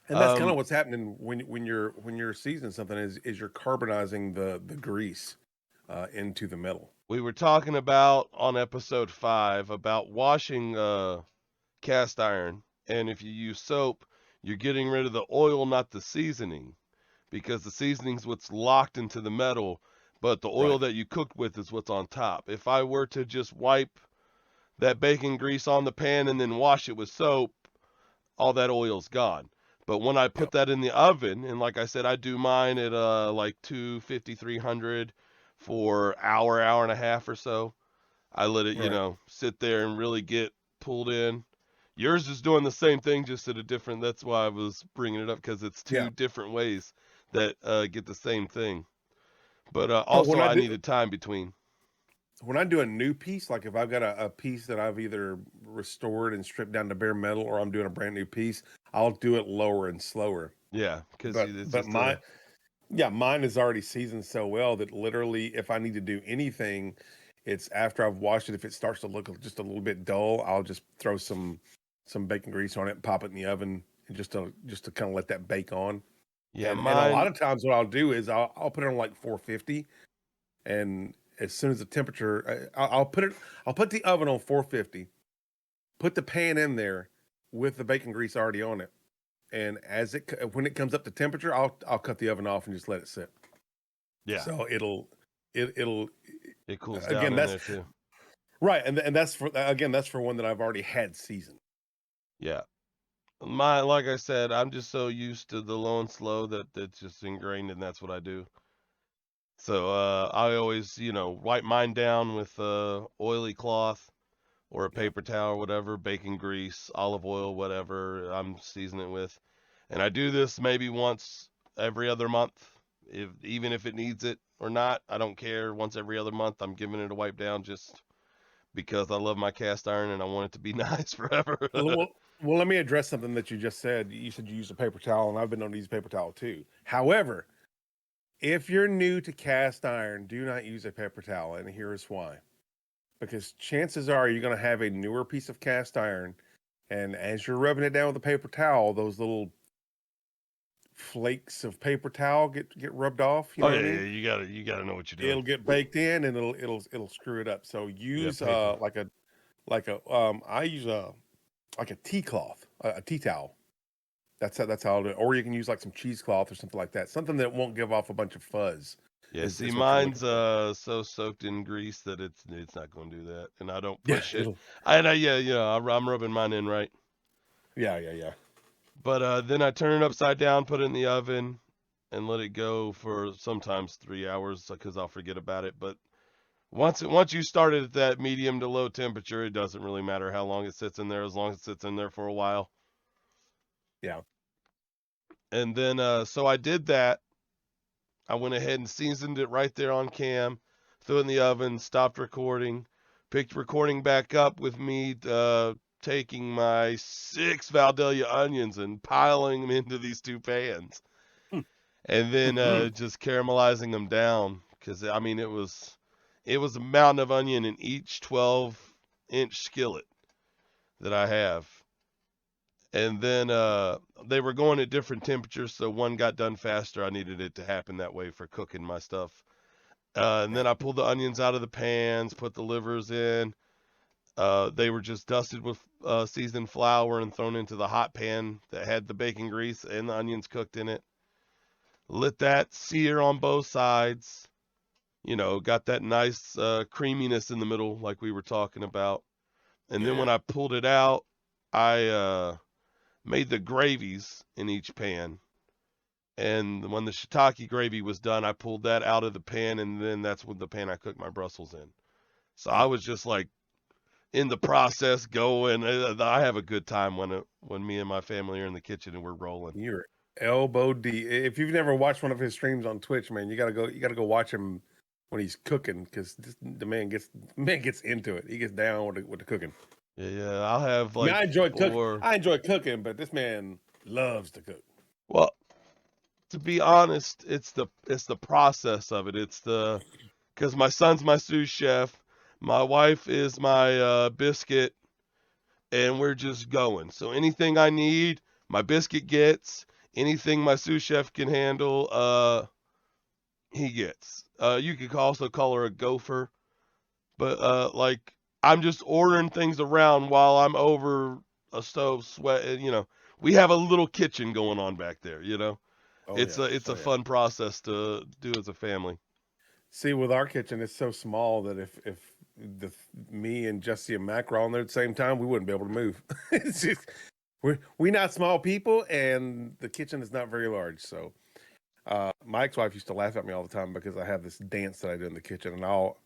And that's kind of what's happening when you're seasoning something is you're carbonizing the grease into the metal. We were talking about on episode 5 about washing cast iron, and if you use soap, you're getting rid of the oil, not the seasoning, because the seasoning's what's locked into the metal, but the oil that you cooked with is what's on top. If I were to just wipe that bacon grease on the pan and then wash it with soap, all that oil's gone. But when I put that in the oven, and like I said, I do mine at like 250, 300 for hour and a half or so. I let it, sit there and really get pulled in. Yours is doing the same thing, just at a different. That's why I was bringing it up, because it's two different ways that get the same thing. But also, I needed time between. When I do a new piece, like if I've got a piece that I've either restored and stripped down to bare metal, or I'm doing a brand new piece, I'll do it lower and slower. Yeah, because mine is already seasoned so well that literally, if I need to do anything, it's after I've washed it. If it starts to look just a little bit dull, I'll just throw some bacon grease on it and pop it in the oven, and just to kind of let that bake on. Yeah, and a lot of times what I'll do is I'll put it on like 450, and as soon as the temperature, I'll put the oven on 450, put the pan in there with the bacon grease already on it, and when it comes up to temperature, I'll cut the oven off and just let it sit. Yeah. So it cools down in there too. Right, and that's for one that I've already had seasoned. Yeah. Like I said, I'm just so used to the low and slow that it's just ingrained, and that's what I do. So I always, wipe mine down with oily cloth or a paper towel or whatever, bacon grease, olive oil, whatever I'm seasoning it with. And I do this maybe once every other month, even if it needs it or not. I don't care. Once every other month, I'm giving it a wipe down just because I love my cast iron and I want it to be nice forever. Well, let me address something that you just said. You said you use a paper towel, and I've been known to use a paper towel too. However, if you're new to cast iron, do not use a paper towel, and here's why. Because chances are you're going to have a newer piece of cast iron, and as you're rubbing it down with a paper towel, those little flakes of paper towel get rubbed off. You know what I mean? You gotta know what you're doing. It'll get baked in, and it'll screw it up. So use I use like a tea cloth, a tea towel. That's how I'll do it. Or you can use like some cheesecloth or something like that. Something that won't give off a bunch of fuzz. Yeah, see, mine's so soaked in grease that it's not going to do that, and I don't push it. I'm rubbing mine in right. Yeah. But then I turn it upside down, put it in the oven, and let it go for sometimes 3 hours because I'll forget about it. But once you start it at that medium to low temperature, it doesn't really matter how long it sits in there, as long as it sits in there for a while. Yeah. And then so I did that. I went ahead and seasoned it right there on cam, threw it in the oven, stopped recording, picked recording back up with me taking my 6 Valdelia onions and piling them into these 2 pans. And then just caramelizing them down, because I mean it was a mountain of onion in each 12-inch skillet that I have. And then they were going at different temperatures, so one got done faster. I needed it to happen that way for cooking my stuff. And then I pulled the onions out of the pans, put the livers in. They were just dusted with seasoned flour and thrown into the hot pan that had the bacon grease and the onions cooked in it. Let that sear on both sides. Got that nice creaminess in the middle like we were talking about. And then when I pulled it out, I made the gravies in each pan. And when the shiitake gravy was done, I pulled that out of the pan, and then that's when the pan I cooked my Brussels in. So I was just like in the process going. I have a good time when me and my family are in the kitchen and we're rolling. Elbow D. If you've never watched one of his streams on Twitch, man, you gotta go watch him when he's cooking, because the man gets into it. He gets down with the cooking. Yeah, I'll have like I enjoy cooking, but this man loves to cook. Well, to be honest, it's the process of it. Because my son's my sous chef, my wife is my biscuit, and we're just going. So anything I need, my biscuit gets. Anything my sous chef can handle, he gets. You could also call her a gopher, but like I'm just ordering things around while I'm over a stove sweating. We have a little kitchen going on back there. It's a fun process to do as a family. See, with our kitchen, it's so small that if me and Jesse and Mac were all in there at the same time, we wouldn't be able to move. It's just, we're not small people, and the kitchen is not very large. So Mike's wife used to laugh at me all the time because I have this dance that I do in the kitchen, and I'll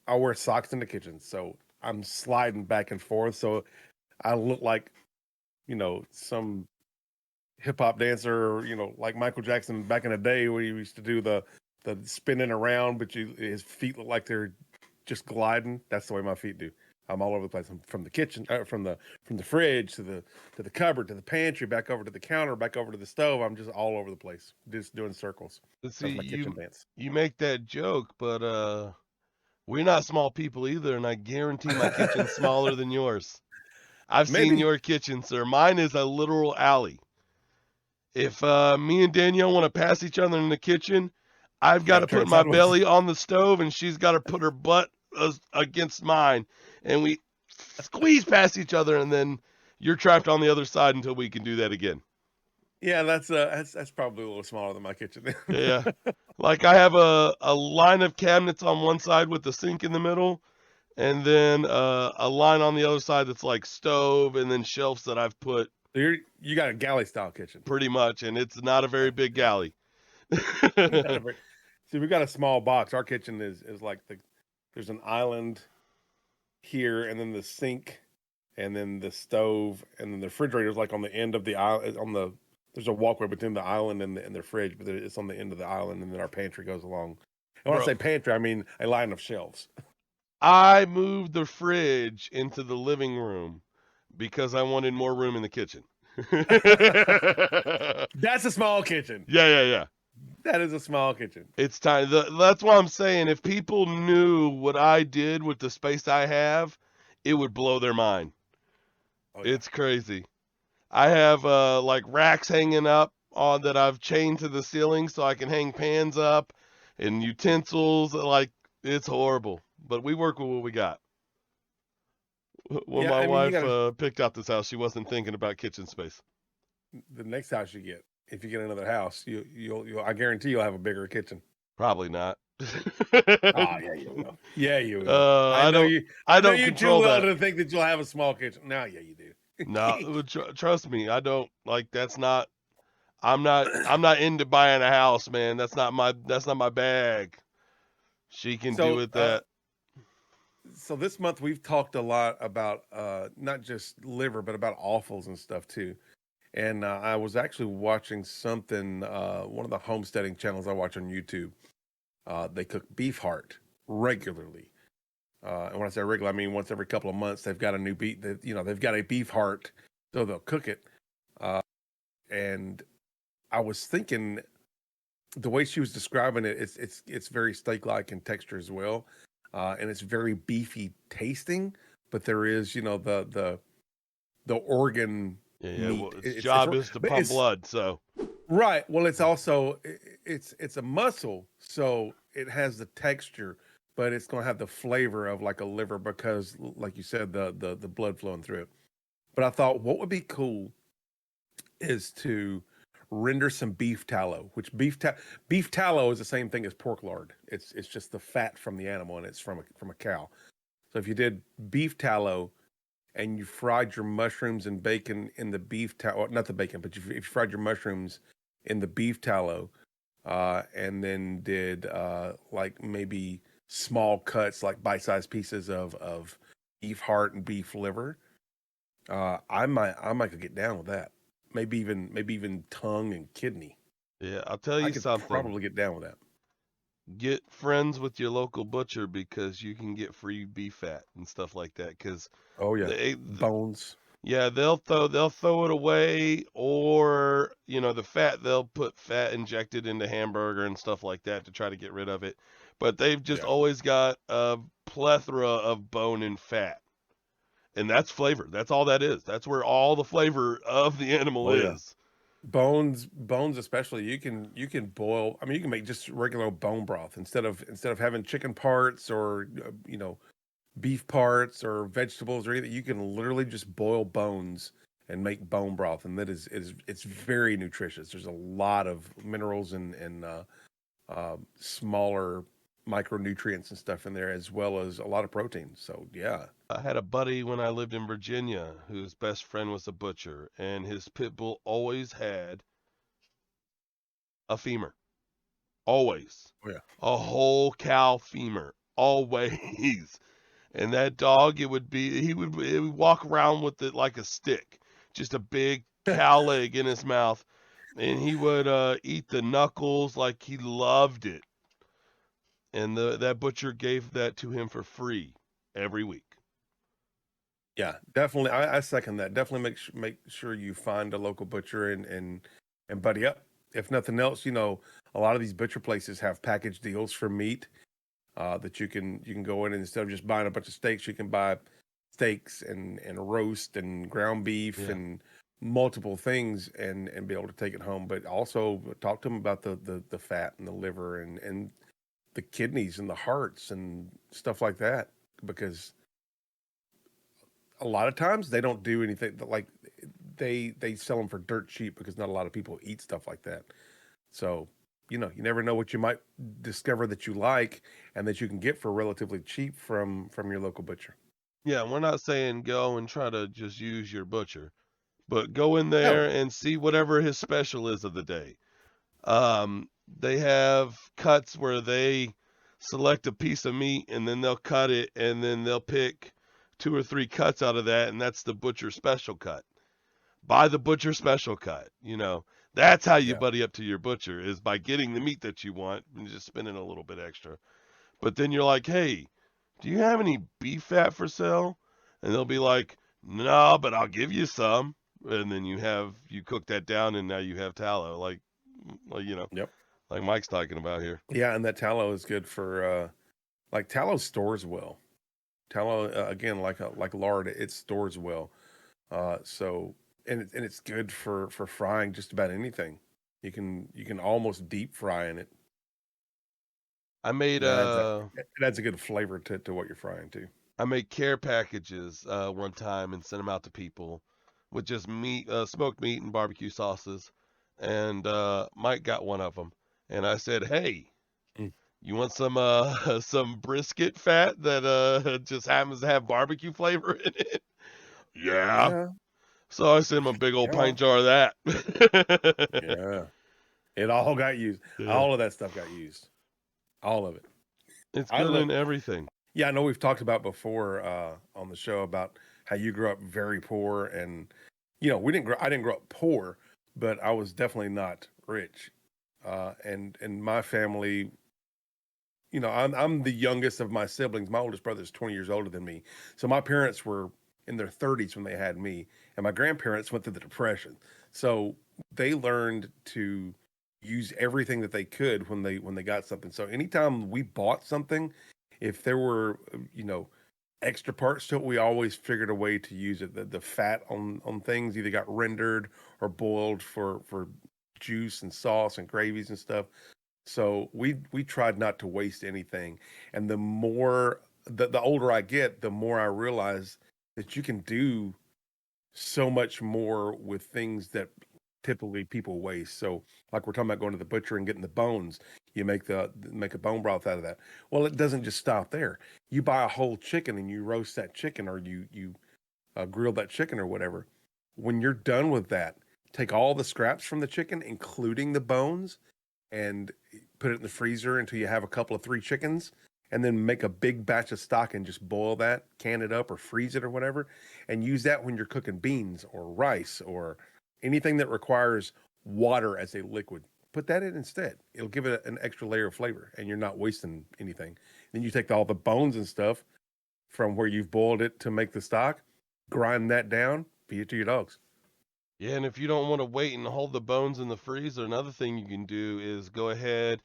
wear socks in the kitchen, so I'm sliding back and forth, so I look like some hip hop dancer, like Michael Jackson back in the day, where he used to do the spinning around, but his feet look like they're just gliding. That's the way my feet do. I'm all over the place. I'm from the kitchen, from the fridge to the cupboard to the pantry, back over to the counter, back over to the stove. I'm just all over the place, just doing circles. That's my kitchen dance. You make that joke, but we're not small people either, and I guarantee my kitchen's smaller than yours. I've seen your kitchen, sir. Mine is a literal alley. If me and Danielle want to pass each other in the kitchen, I've got to put my belly on the stove, and she's got to put her butt against mine, and we squeeze past each other, and then you're trapped on the other side until we can do that again. Yeah, that's probably a little smaller than my kitchen. Yeah, like I have a line of cabinets on one side with the sink in the middle, and then a line on the other side that's like stove, and then shelves that I've put. So you got a galley style kitchen, pretty much, and it's not a very big galley. See, we've got a small box. Our kitchen is like there's an island here, and then the sink, and then the stove, and then the refrigerator's like on the end of the island. There's a walkway between the island and the fridge, but it's on the end of the island, and then our pantry goes along. And when I say pantry, I mean a line of shelves. I moved the fridge into the living room because I wanted more room in the kitchen. That's a small kitchen. Yeah. That is a small kitchen. It's tiny. That's why I'm saying if people knew what I did with the space I have, it would blow their mind. Oh, yeah. It's crazy. I have like racks hanging up on that I've chained to the ceiling so I can hang pans up and utensils. Like, it's horrible, but we work with what we got. When my wife picked out this house, she wasn't thinking about kitchen space. The next house you get, if you get another house, you'll I guarantee you'll have a bigger kitchen. Probably not. Yeah, you will. Yeah, you will. I know you too well to think that you'll have a small kitchen. No, yeah, you do. No, trust me, I don't. Like, that's not. I'm not into buying a house, man. That's not my bag. She can do with that. So this month we've talked a lot about not just liver, but about offals and stuff too. And I was actually watching something, one of the homesteading channels I watch on YouTube. They cook beef heart regularly. And when I say regular, I mean once every couple of months they've got a new beef. They've got a beef heart, so they'll cook it. And I was thinking, the way she was describing it, it's very steak-like in texture as well, and it's very beefy tasting. But there is, the organ. Yeah. Well, its job is to pump blood, so. Right. Well, it's also it's a muscle, so it has the texture, but it's going to have the flavor of like a liver because, like you said, the blood flowing through it. But I thought what would be cool is to render some beef tallow, which beef tallow is the same thing as pork lard. It's just the fat from the animal, and it's from a cow. So if you did beef tallow and you fried your mushrooms and bacon in the beef tallow, not the bacon, but if you fried your mushrooms in the beef tallow, and then did like maybe small cuts, like bite-sized pieces of beef heart and beef liver, I might get down with that. maybe even tongue and kidney. Yeah, I'll tell I you could something. probably get down with that. Get friends with your local butcher because you can get free beef fat and stuff like that. Because Oh yeah, they, bones. yeah, they'll throw it away, or the fat, they'll put fat injected into hamburger and stuff like that to try to get rid of it. But they've just Yeah. always got a plethora of bone and fat, and that's flavor. That's all that is. That's where all the flavor of the animal Oh yeah. is. Bones especially. You can boil. I mean, you can make just regular bone broth instead of having chicken parts or beef parts or vegetables or anything. You can literally just boil bones and make bone broth, and that it's very nutritious. There's a lot of minerals and smaller micronutrients and stuff in there, as well as a lot of protein. So yeah, I had a buddy when I lived in Virginia whose best friend was a butcher, and his pit bull always had a femur. Always. oh yeah, A whole cow femur. Always. And that dog, he would walk around with it like a stick, just a big cow leg in his mouth, and he would eat the knuckles like he loved it. And that butcher gave that to him for free every week. yeah, definitely. I second that. Definitely make sure you find a local butcher and buddy up. If nothing else, a lot of these butcher places have package deals for meat that you can go in, and instead of just buying a bunch of steaks, you can buy steaks and roast and ground beef Yeah. and multiple things and be able to take it home. But also talk to them about the fat and the liver and the kidneys and the hearts and stuff like that, because a lot of times they don't do anything like they sell them for dirt cheap because not a lot of people eat stuff like that. So, you never know what you might discover that you like and that you can get for relatively cheap from your local butcher. Yeah, we're not saying go and try to just use your butcher, but go in there No. and see whatever his special is of the day. They have cuts where they select a piece of meat and then they'll cut it and then they'll pick 2 or 3 cuts out of that, and that's the butcher special cut. Buy the butcher special cut. That's how you Yeah. buddy up to your butcher, is by getting the meat that you want and just spending a little bit extra. But then you're like, hey, do you have any beef fat for sale? And they'll be like, no, but I'll give you some. And then you cook that down, and now you have tallow, Yep. like Mike's talking about here. Yeah, and that tallow is good for like tallow stores well. Tallow again, like lard, it stores well. So and it's good for frying just about anything. You can almost deep fry in it. I made That adds a good flavor to what you're frying too. I made care packages one time and sent them out to people with just meat, smoked meat and barbecue sauces. And Mike got one of them, and I said, "Hey, Mm. you want some some brisket fat that just happens to have barbecue flavor in it?" Yeah. Yeah, So I sent him a big old yeah, pint jar of that. yeah. It all got used. Yeah. All of that stuff got used. All of it. It's I good look. in everything. Yeah, I know we've talked about before on the show about how you grew up very poor, and I didn't grow up poor, but I was definitely not rich. And my family, I'm the youngest of my siblings. My oldest brother is 20 years older than me, so my parents were in their 30s when they had me, and my grandparents went through the Depression, so they learned to use everything that they could when they got something. So anytime we bought something, if there were extra parts to it, we always figured a way to use it. The fat on things either got rendered or boiled for juice and sauce and gravies and stuff. So we tried not to waste anything. And the older I get, the more I realize that you can do so much more with things that typically people waste. So like we're talking about going to the butcher and getting the bones, you make a bone broth out of that. Well, it doesn't just stop there. You buy a whole chicken and you roast that chicken, or you grill that chicken or whatever. When you're done with that, take all the scraps from the chicken, including the bones, and put it in the freezer until you have a couple of 3 chickens, and then make a big batch of stock and just boil that, can it up or freeze it or whatever, and use that when you're cooking beans or rice or anything that requires water as a liquid, put that in instead. It'll give it an extra layer of flavor, and you're not wasting anything. Then you take all the bones and stuff from where you've boiled it to make the stock, grind that down, feed it to your dogs. Yeah, and if you don't want to wait and hold the bones in the freezer, another thing you can do is go ahead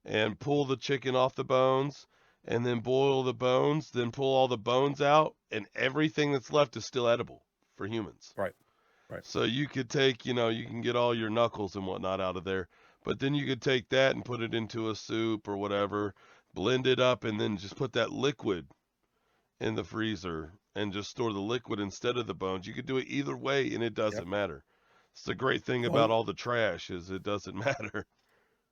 and pull the chicken off the bones and then boil the bones, then pull all the bones out, and everything that's left is still edible for humans. Right. So you could take, you can get all your knuckles and whatnot out of there, but then you could take that and put it into a soup or whatever, blend it up, and then just put that liquid in the freezer and just store the liquid instead of the bones. You could do it either way, and it doesn't matter. It's the great thing about all the trash is it doesn't matter.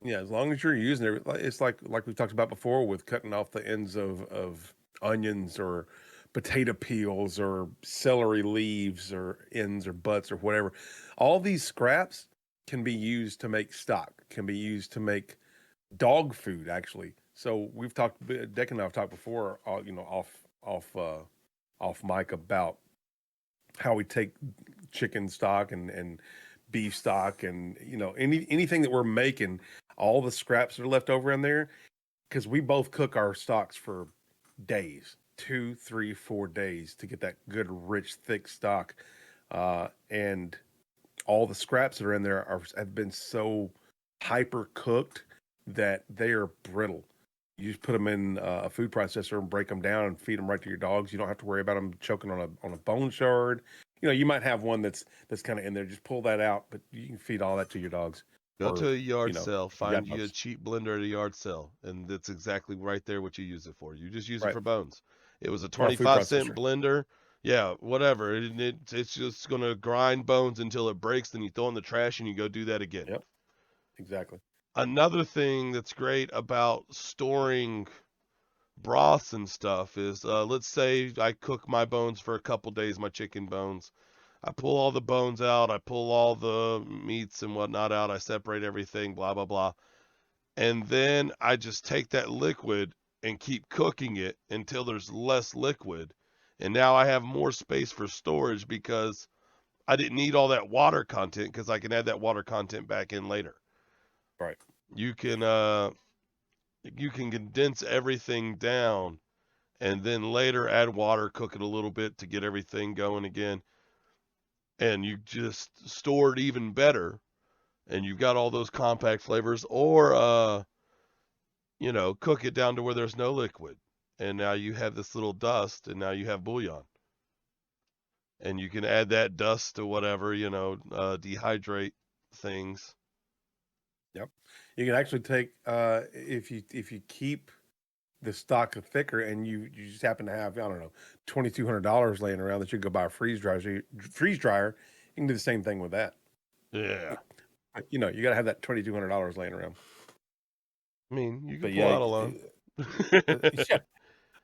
Yeah, as long as you're using it, it's like we've talked about before with cutting off the ends of onions or potato peels or celery leaves or ends or butts or whatever. All these scraps can be used to make stock, can be used to make dog food, actually. So we've talked, Dick and I have talked before, off mic about how we take chicken stock and beef stock and anything that we're making, all the scraps that are left over in there, because we both cook our stocks for days, 2, 3, 4 days to get that good, rich, thick stock, and all the scraps that are in there have been so hyper cooked that they are brittle. You just put them in a food processor and break them down and feed them right to your dogs. You don't have to worry about them choking on a bone shard. You might have one that's kind of in there. Just pull that out, but you can feed all that to your dogs. Go to a yard sale, find you a dogs. cheap blender at a yard sale, and that's exactly right there what you use it for. You just use it Right. for bones. It was a Or a food 25-cent processor. blender. Yeah, whatever. It's just going to grind bones until it breaks, then you throw it in the trash and you go do that again. Yep, exactly. Another thing that's great about storing broths and stuff is, let's say I cook my bones for a couple days, my chicken bones. I pull all the bones out, I pull all the meats and whatnot out, I separate everything, blah, blah, blah. And then I just take that liquid and keep cooking it until there's less liquid. And now I have more space for storage because I didn't need all that water content because I can add that water content back in later. Right. You can condense everything down and then later add water, cook it a little bit to get everything going again. And you just store it even better. And you've got all those compact flavors, or cook it down to where there's no liquid. And now you have this little dust, and now you have bouillon. And you can add that dust to whatever, dehydrate things. Yep. You can actually take if you keep the stock thicker and you just happen to have, I don't know, $2,200 laying around that you can go buy a freeze dryer. You can do the same thing with that. Yeah. You got to have that $2,200 laying around. I mean, you can pull out a loan. Yeah.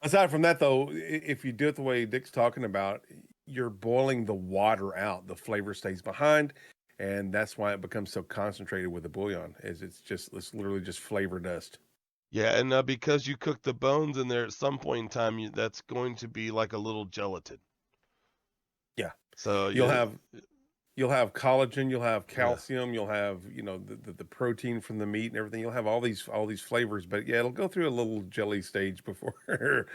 Aside from that, though, if you do it the way Dick's talking about, you're boiling the water out. The flavor stays behind, and that's why it becomes so concentrated with the bouillon. It's literally just flavor dust. Yeah, and because you cook the bones in there at some point in time, that's going to be like a little gelatin. Yeah. So you'll have collagen, you'll have calcium, you'll have the protein from the meat and everything. You'll have all these flavors, but yeah, it'll go through a little jelly stage before.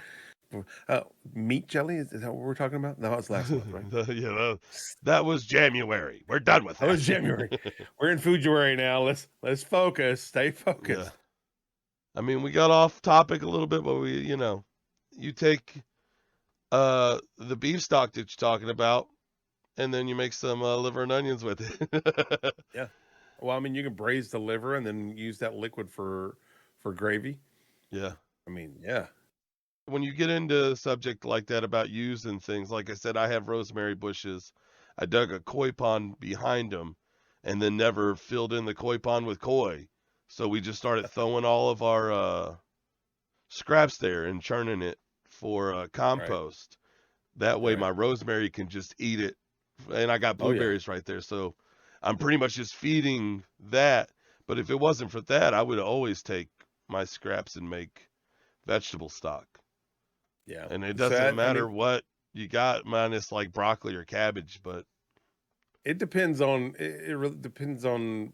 Meat jelly, is that what we're talking about? No, it's last month, right? Yeah, that was January. We're done with that. That was January. We're in February now. Let's focus. Stay focused. Yeah. I mean, we got off topic a little bit, but you take the beef stock that you're talking about, and then you make some liver and onions with it. Yeah. Well, I mean, you can braise the liver and then use that liquid for gravy. Yeah. I mean, yeah. When you get into a subject like that about using things, like I said, I have rosemary bushes. I dug a koi pond behind them and then never filled in the koi pond with koi. So we just started throwing all of our scraps there and churning it for compost. Right. That way my rosemary can just eat it. And I got blueberries right there. So I'm pretty much just feeding that. But if it wasn't for that, I would always take my scraps and make vegetable stock. Yeah. And it doesn't matter what you got, minus like broccoli or cabbage, but It depends on it really depends on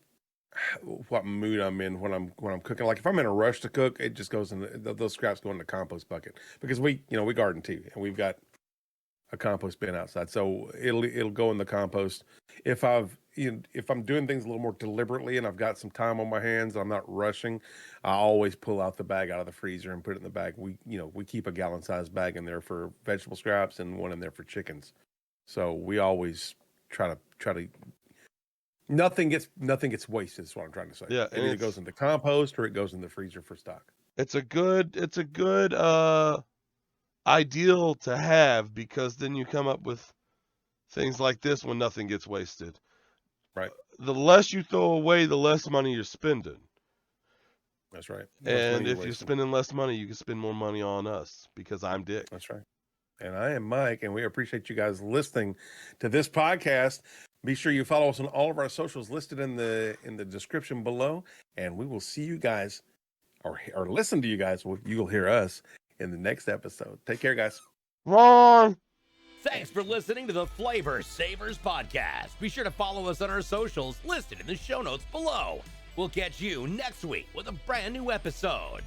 what mood I'm in when I'm cooking. Like if I'm in a rush to cook, it just goes in those scraps go in the compost bucket because we garden too, and we've got a compost bin outside, so it'll go in the compost. If I'm doing things a little more deliberately and I've got some time on my hands, I'm not rushing, I always pull out the bag out of the freezer and put it in the bag. We keep a gallon size bag in there for vegetable scraps and one in there for chickens. So we always try to nothing gets wasted is what I'm trying to say. Yeah, it either goes in the compost or it goes in the freezer for stock. It's a good ideal to have, because then you come up with things like this when nothing gets wasted. Right. The less you throw away, the less money you're spending. That's right. And if you're spending less money, you can spend more money on us, because I'm Dick. That's right. And I am Mike, and we appreciate you guys listening to this podcast. Be sure you follow us on all of our socials listed in the description below, and we will see you guys or listen to you guys. You'll hear us in the next episode. Take care, guys. Wrong. Thanks for listening to the Flavor Savors podcast. Be sure to follow us on our socials listed in the show notes below. We'll catch you next week with a brand new episode.